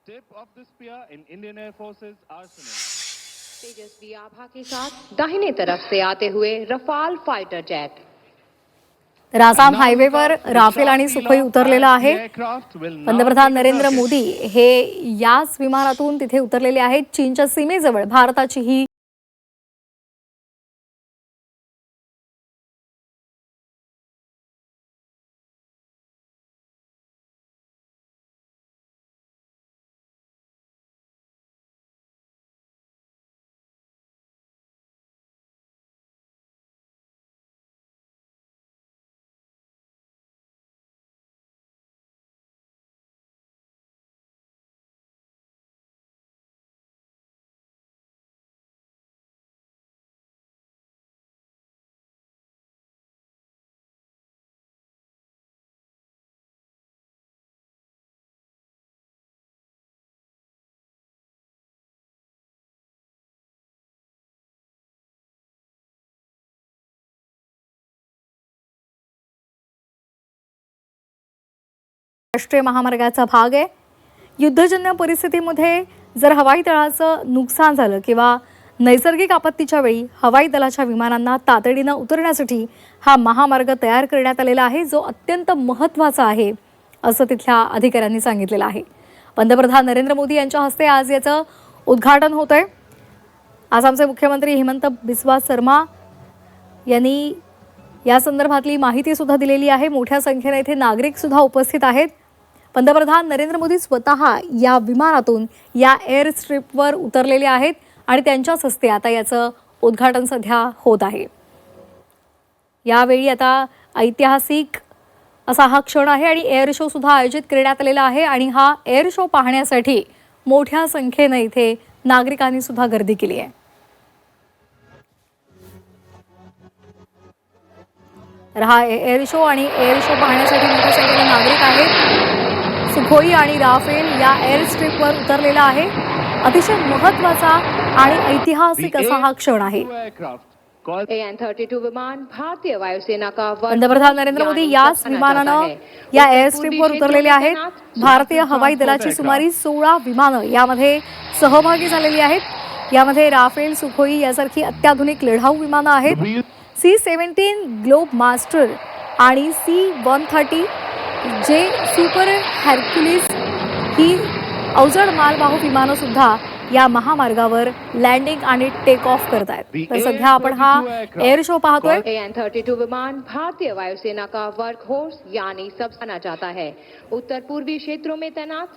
tip of the spear in Indian Air Force's arsenal. तेजस्वी आभा के साथ दाहिने तरफ से आते हुए रफाल फाइटर जेट। राजाम हायवेवर राफेल आणि सुखोई उतरलेला आहे। पंतप्रधान नरेंद्र मोदी हे याच विमानातून तिथे उतरलेले आहेत। चीनच्या सीमेजवळ भारताची ही राष्ट्रीय महामार्गाचा भाग आहे। युद्धजन्य परिस्थितीमध्ये जर हवाई तळाचं नुकसान झालं किंवा नैसर्गिक आपत्तीच्या वेळी हवाई दलाच्या विमानांना तातडीने उतरण्यासाठी हा महामार्ग तयार करण्यात आलेला आहे, जो अत्यंत महत्त्वाचा आहे असं तिथल्या अधिकाऱ्यांनी सांगितलेलं आहे। पंतप्रधान नरेंद्र मोदी यांच्या हस्ते आज याचं उद्घाटन होतंय। आसामचे मुख्यमंत्री हिमंत बिस्वा शर्मा यांनी या संदर्भातली माहिती सुद्धा दिलेली आहे। मोठ्या संख्येने इथे नागरिक सुद्धा उपस्थित आहेत। पंतप्रधान नरेंद्र मोदी स्वतः या विमानातून या एअर स्ट्रिपवर उतरलेले आहेत आणि त्यांच्याच हस्ते आता याचं उद्घाटन सध्या होत आहे। यावेळी आता ऐतिहासिक असा हा क्षण आहे आणि एअर शो सुद्धा आयोजित करण्यात आलेला आहे आणि हा एअर शो पाहण्यासाठी मोठ्या संख्येने इथे नागरिकांनी सुद्धा गर्दी केली आहे। तर हा एअर शो आणि एअर शो पाहण्यासाठी मोठ्या संख्येने नागरिक आहेत। सुखोई आणि राफेल या एअर स्ट्रिपवर उतरलेला आहे। अतिशय महत्त्वाचा आणि ऐतिहासिक असा हा क्षण आहे। AN-32 विमान भारतीय वायुसेना का पंतप्रधान नरेंद्र मोदी याच विमानानं या एअर स्ट्रिपवर उतरलेले आहेत। भारतीय हवाई दलाची सुमारे 16 विमानं यामध्ये सहभागी झालेली आहेत। यामध्ये राफेल, सुखोई यासारखी अत्याधुनिक लढाऊ विमानं आहेत। C-17 ग्लोब मास्टर आणि C-130 जे सुपर हर्क्युलिस ही अवजड मालवाहू विमानं सुद्धा या महामार्गावर लँडिंग आणि टेक ऑफ करत आहेत। तर सध्या आपण हा एअर शो पाहतोय। AN-32 विमान भारतीय वायुसेना का वर्कहॉर्स यानी सबसे जाना जाता है। उत्तर पूर्वी क्षेत्रों में तैनात